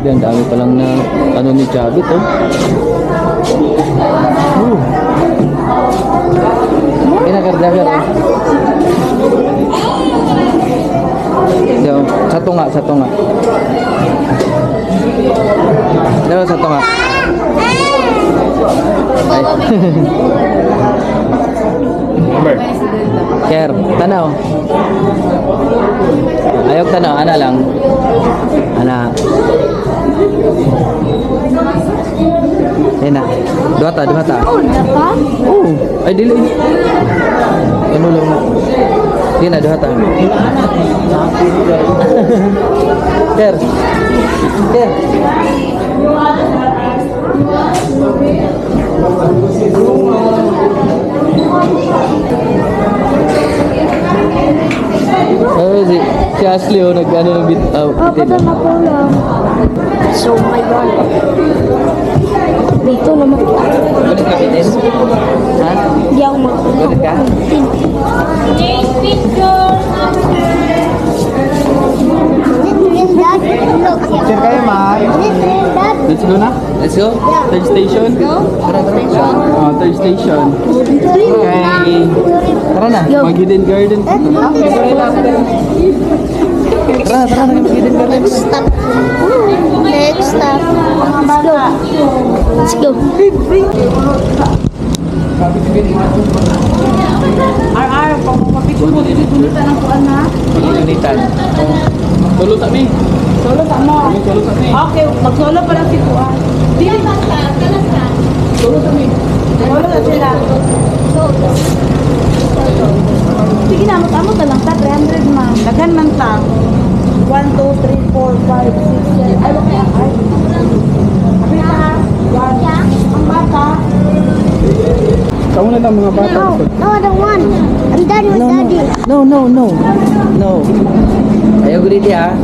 Grabe, ang dami palang na ano ni Chavit, oh. Kinakardagar, oh. Yo, satu nga. Dalawa satu nga. Ay. Ker, tanaw. Ayok tanaw, ana lang. Ana. Enak. Dua ta. Oh, dapat? Oh, ay dili. Ano lang. Di na dua ta. Ker. Oh, si Ashley oh, nag-ano bitin. Pata na ko lang. So, my God. Dito naman. Gulit ka bitin? Ha? Hindi ako makulang. Gulit ka? Sir kayo, man. Let's go na. Let's go. Third station. Tara. Third station. Okay. Tara na. Mag-Hidden Garden. Tara na mag-Hidden Garden. Next stop. Let's go. Pag-unitan. Solo sa mi. Solo sa mo. Solo sa mi. Okay, mag-solo pala si Tuan. Dili ba sa? Solo sa mi. Solo na sila. Sige na, mag-amot na lang ta. 300 man. Daghan man ta. 1, 2, 3, 4, 5, 6, 7. Ay, okay. Ay. Abita. Yan. Ang bata. Kamu na lang mga bata. No, I don't want. I'm done with Daddy. No. Ayaw gulit ya.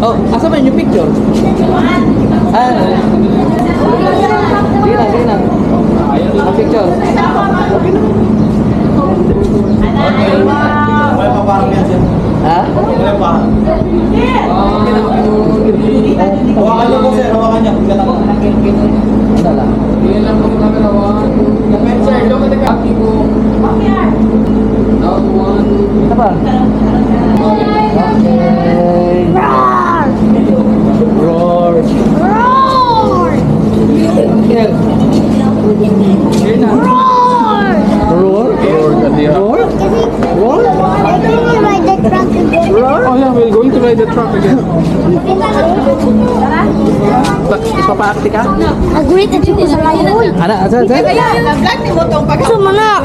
Oh, asa man yung picture? Ah. Sige na. Ang picture. Ha? Hawakan niyo po, sir. Hawakan niyo. Ano lang? Sir, look at the copy po. Ito ba? Okay. Roar! Roar. Roar! Here. Here na. Roar! Roar? Roar? Roar? I think you ride the truck again. Oh yeah, we're going to ride the truck again. Ipapaakti ka? Agree that you sa layo. Ana, asa? Vlog ni mo tong pag- Gusto mo na.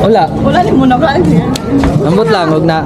Wala. Wala ni mo na vlog niya. Lambot lang, huwag na